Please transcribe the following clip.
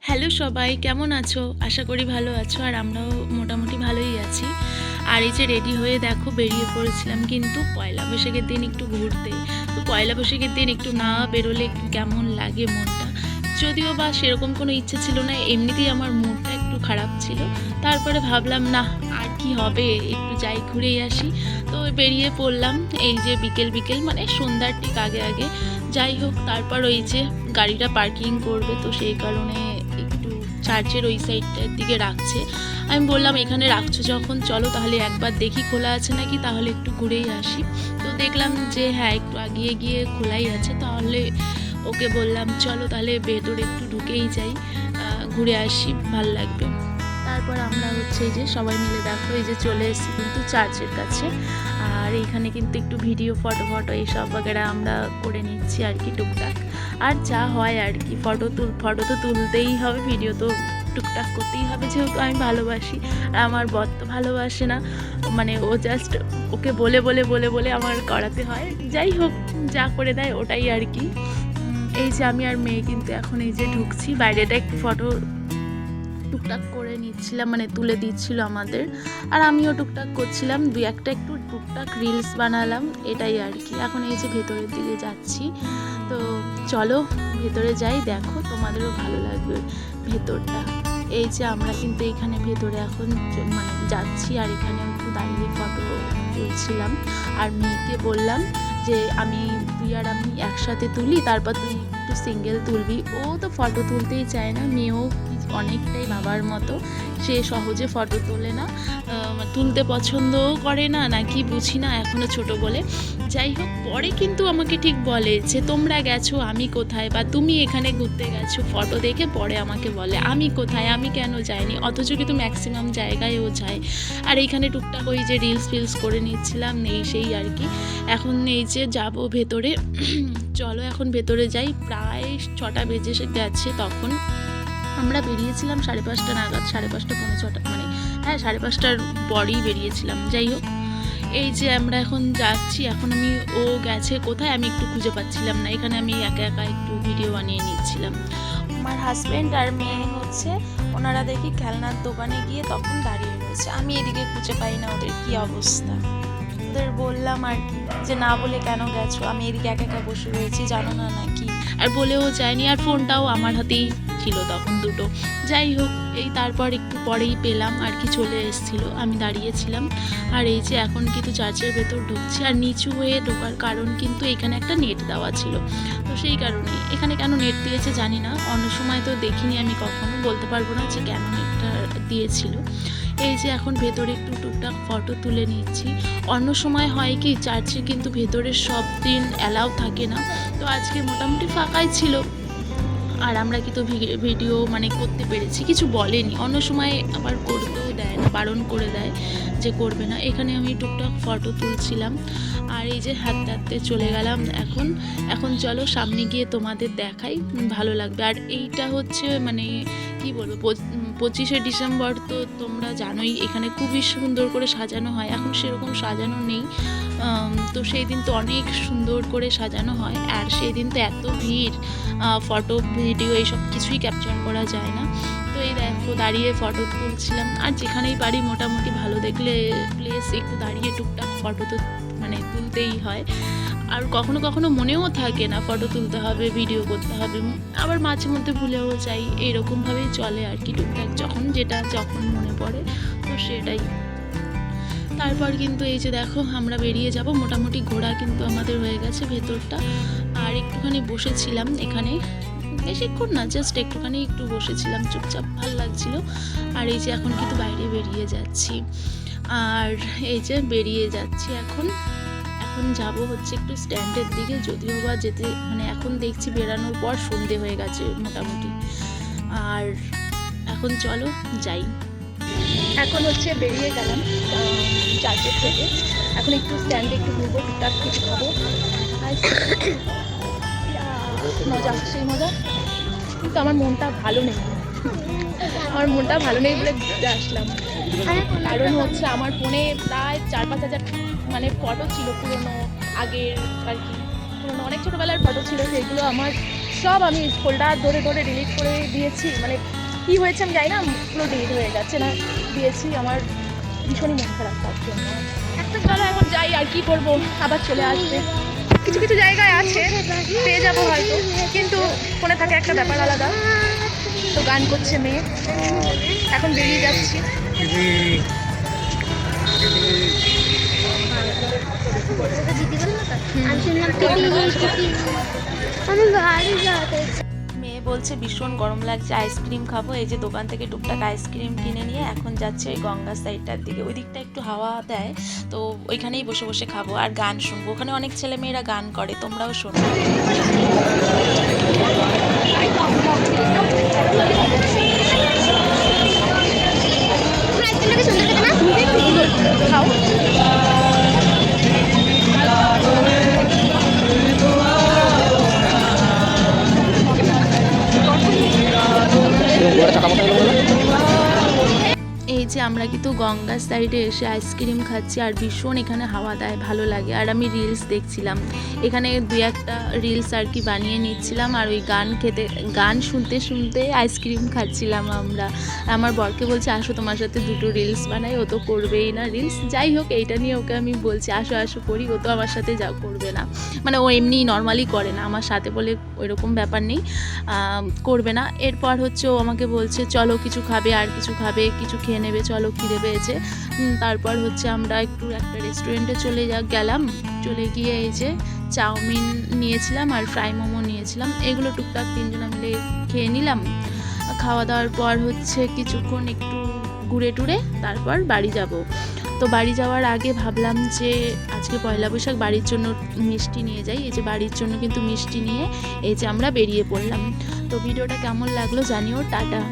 Hello সবাই, কেমন আছো? আশা করি ভালো আছো। আর আমরাও মোটামুটি ভালোই আছি। আর এই যে রেডি হয়ে দেখো বেরিয়ে পড়েছিলাম কিন্তু পয়লা বৈশাখের দিন একটু ঘুরতে। তো পয়লা বৈশাখের দিন একটু না বেরোলে একটু কেমন লাগে মনটা। যদিও বা সেরকম কোনো ইচ্ছে ছিল না, এমনিতেই আমার মুডটা একটু খারাপ ছিল। তারপরে ভাবলাম না আর কি হবে, একটু যাই ঘুরেই আসি। তো বেরিয়ে পড়লাম এই যে বিকেল বিকেল মানে সন্ধ্যার ঠিক আগে আগে। যাই হোক, তারপর ওই যে গাড়িটা পার্কিং করবে, তো সেই কারণে একটু চার্চের ওই সাইডটার দিকে রাখছে। আমি বললাম এখানে রাখছো যখন চলো তাহলে একবার দেখি খোলা আছে নাকি, তাহলে একটু ঘুরেই আসি। তো দেখলাম যে হ্যাঁ একটু আগিয়ে গিয়ে খোলাই আছে, তাহলে ওকে বললাম চলো তাহলে ভেতরে একটু ঢুকেই যাই, ঘুরে আসি, ভাল লাগবে। তারপর আমরা হচ্ছে এই যে সবাই মিলে দেখো এই যে চলে এসেছি কিন্তু চার্চের কাছে। আর এইখানে কিন্তু একটু ভিডিও ফটো এইসব বাগেরা আমরা করে নিচ্ছি আর কি টুকটাক। আর যা হয় আর কি, ফটো তো তুলতেই হবে, ভিডিও তো টুকটাক করতেই হবে, যেহেতু আমি ভালোবাসি। আর আমার বর তো ভালোবাসে না, মানে ও জাস্ট ওকে বলে বলে বলে বলে আমার করাতে হয়। যাই হোক, যা করে দেয় ওটাই আর কি। এই যে আমি আর মেয়ে কিন্তু এখন এই যে ঢুকছি, বাইরেটা একটু ফটো টুকটাক করে নিচ্ছিলাম, মানে তুলে দিচ্ছিল আমাদের। আর আমিও টুকটাক করছিলাম, দুই একটা একটু টুকটাক রিলস বানালাম, এটাই আর কি। এখন এই যে ভেতরের দিকে যাচ্ছি, তো চলো ভেতরে যাই, দেখো তোমাদেরও ভালো লাগবে ভেতরটা। এই যে আমরা কিন্তু এখানে ভেতরে এখন মানে যাচ্ছি, আর এখানে একটু দাঁড়িয়ে ফটো তুলছিলাম। আর মেয়েকে বললাম যে তুই আর আমি একসাথে তুলি, তারপর তুই একটু সিঙ্গেল তুলবি। ও তো ফটো তুলতেই চায় না, মেয়েও অনেকটাই বাবার মতো, সে সহজে ফটো তোলে না, তুলতে পছন্দও করে না, নাকি বুঝি না, এখনও ছোট বলে। যাই হোক, পরে কিন্তু আমাকে ঠিক বলে যে তোমরা গেছো আমি কোথায়, বা তুমি এখানে ঘুরতে গেছো, ফটো দেখে পরে আমাকে বলে আমি কোথায়, আমি কেন যাইনি, অথচ কিন্তু ম্যাক্সিমাম জায়গায় ও যায়। আর এইখানে টুকটাক ওই যে রিলস করে নিচ্ছিলাম, নেই সেই আর কি। এখন এই যে যাবো ভেতরে, চলো এখন ভেতরে যাই। প্রায় 6টা বেজে গেছে তখন। আমরা বেরিয়েছিলাম 5:30 নাগাদ, 5:30 পৌনে 6টা, মানে হ্যাঁ 5:30টার পরেই বেরিয়েছিলাম। যাই হোক, এই যে আমরা এখন যাচ্ছি। এখন ও গেছে কোথায় আমি একটু খুঁজে পাচ্ছিলাম না, এখানে আমি একা একা একটু ভিডিও বানিয়ে নিচ্ছিলাম। আমার হাজব্যান্ড আর মেয়ে হচ্ছে ওনারা দেখি খেলনার দোকানে গিয়ে তখন দাঁড়িয়ে রয়েছে, আমি এদিকে খুঁজে পাই না ওদের কি অবস্থা। ওদের বললাম আর কি যে না বলে কেন গেছো, আমি এদিকে একা একা বসে রয়েছি, জানো না নাকি। আর বলেও যায়নি, আর ফোনটাও আমার হাতেই ছিল তখন দুটো। যাই হোক, এই তারপর একটু পরেই পেলাম আর কি, চলে এসেছিলো, আমি দাঁড়িয়েছিলাম। আর এই যে এখন কিন্তু চার্চের ভেতর ঢুকছি। আর নিচু হয়ে ঢোকার কারণ কিন্তু এখানে একটা নেট দেওয়া ছিল, তো সেই কারণেই। এখানে কেন নেট দিয়েছে জানি না, অন্য সময় তো দেখিনি আমি, কখনো বলতে পারবো না যে কেন নেটটা দিয়েছিল। এই যে এখন ভেতরে একটু টুকটাক ফটো তুলে নিচ্ছি। অন্য সময় হয় কি, চার্চে কিন্তু ভেতরে সব দিন অ্যালাউ থাকে না, তো আজকে মোটামুটি ফাঁকাই ছিল। আর আমরা কিন্তু ভিডিও মানে করতে পেরেছি, কিছু বলেনি। অন্য সময় আবার করতেও দেয় না, বারণ করে দেয় যে করবে না। এখানে আমি টুকটাক ফটো তুলছিলাম। আর এই যে হাঁটতে হাঁটতে চলে গেলাম। এখন চলো সামনে গিয়ে তোমাদের দেখাই, ভালো লাগবে। আর এইটা হচ্ছে মানে কি বলবো, 25শে ডিসেম্বর তো তোমরা জানোই এখানে খুবই সুন্দর করে সাজানো হয়। এখন সেরকম সাজানো নেই, তো সেই দিন তো অনেক সুন্দর করে সাজানো হয়। আর সেই দিন তো এত ভিড়, ফটো ভিডিও এইসব কিছুই ক্যাপচার করা যায় না। তো এই দেখো দাঁড়িয়ে ফটো তুলছিলাম। আর যেখানেই পারি মোটামুটি ভালো দেখলে প্লেস একটু দাঁড়িয়ে টুকটাক ফটো তো মানে তুলতেই হয়। আর কখনো কখনো মনেও থাকে না ফটো তুলতে হবে, ভিডিও করতে হবে, আবার মাঝে মধ্যে ভুলেও যাই। এইরকমভাবেই চলে আর কি, টুকটাক যখন মনে পড়ে তো সেটাই। তারপর কিন্তু এই যে দেখো আমরা বেরিয়ে যাব, মোটামুটি ঘোরা কিন্তু আমাদের হয়ে গেছে ভেতরটা। আর একটুখানি বসেছিলাম এখানে, বেশিক্ষণ না, জাস্ট একটু বসেছিলাম, চুপচাপ, ভালো লাগছিল। আর এই যে এখন কিন্তু বাইরে বেরিয়ে যাচ্ছি। আর এই যে বেরিয়ে যাচ্ছি এখন যাব হচ্ছে একটু স্ট্যান্ডের দিকে, যদিও বা যেতে মানে এখন দেখছি বেরানোর পর সন্ধে হয়ে গেছে মোটামুটি। আর এখন চলো যাই। এখন হচ্ছে বেরিয়ে গেলাম চার্চের থেকে, এখন একটু স্ট্যান্ডে একটু ঘুরবো, টুকটাক কিছু খাবো। মজা, সেই মজা। কিন্তু আমার মনটা ভালো নেই বলে ঘুরতে আসলাম। কারণ হচ্ছে আমার ফোনে প্রায় 4-5 হাজার মানে ফটো ছিল পুরনো, আগের আর কি, পুরনো অনেক ছোটোবেলার ফটো ছিল, সেগুলো আমার সব আমি ফোল্ডার ধরে ধরে ডিলিট করে দিয়েছি, মানে কী হয়েছে আমি জানি না, পুরো ডিলিট হয়ে যাচ্ছে না দিয়েছি। আমার ভীষণই মন খারাপ তার জন্য। চলো এখন যাই, আর কি করবো, আবার চলে আসবে। কিছু কিছু জায়গায় আছে পেয়ে যাবো হয়তো, কিন্তু ফোনে থাকে একটা ব্যাপার আলাদা। তো গান করছে মেয়ে, এখন বেরিয়ে যাচ্ছি। মেয়ে বলছে ভীষণ গরম লাগছে, আইসক্রিম খাবো। এই যে দোকান থেকে টুকটাক আইসক্রিম কিনে নিয়ে এখন যাচ্ছে ওই গঙ্গা সাইডটার দিকে। ওই দিকটা একটু হাওয়া দেয়, তো ওইখানেই বসে বসে খাবো আর গান শুনবো। ওখানে অনেক ছেলে মেয়েরা গান করে, তোমরাও শোনো। খাও। এই যে আমরা কিন্তু গঙ্গার সাইডে এসে আইসক্রিম খাচ্ছি আর ভীষণ এখানে হাওয়া দেয়, ভালো লাগে। আর আমি রিলস দেখছিলাম, এখানে দু একটা রিলস আর কি বানিয়ে নিচ্ছিলাম, আর ওই গান শুনতে শুনতে আইসক্রিম খাচ্ছিলাম আমরা। আমার বরকে বলছে আসো তোমার সাথে দুটো রিলস বানাই, ও তো করবেই না রিলস। যাই হোক, এইটা নিয়ে ওকে আমি বলছি আসো আসো করি, ও তো আমার সাথে করবে না, মানে ও এমনি নর্মালি করে না, আমার সাথে বলে ওইরকম ব্যাপার নেই, করবে না। এরপর হচ্ছে ও আমাকে বলছে চলো কিছু খাবে, আর কিছু খাবে, কিছু খেয়ে নেবে, চলো খিদে পেয়েছে। তারপর হচ্ছে আমরা একটু একটা রেস্টুরেন্টে গেলাম, চলে গিয়ে এই যে চাউমিন নিয়েছিলাম আর ফ্রাই মোমো নিয়েছিলাম, এগুলো টুকটাক তিনজনে মিলে খেয়ে নিলাম। খাওয়া দাওয়ার পর হচ্ছে কিছুক্ষণ একটু ঘুরে টুরে তারপর বাড়ি যাব। তো বাড়ি যাওয়ার আগে ভাবলাম যে আজকে পয়লা বৈশাখ, বাড়ির জন্য মিষ্টি নিয়ে যাই। এই যে বাড়ির জন্য কিন্তু মিষ্টি নিয়ে এই যে আমরা বেরিয়ে পড়লাম। তো ভিডিওটা কেমন লাগলো জানিও, টাটা।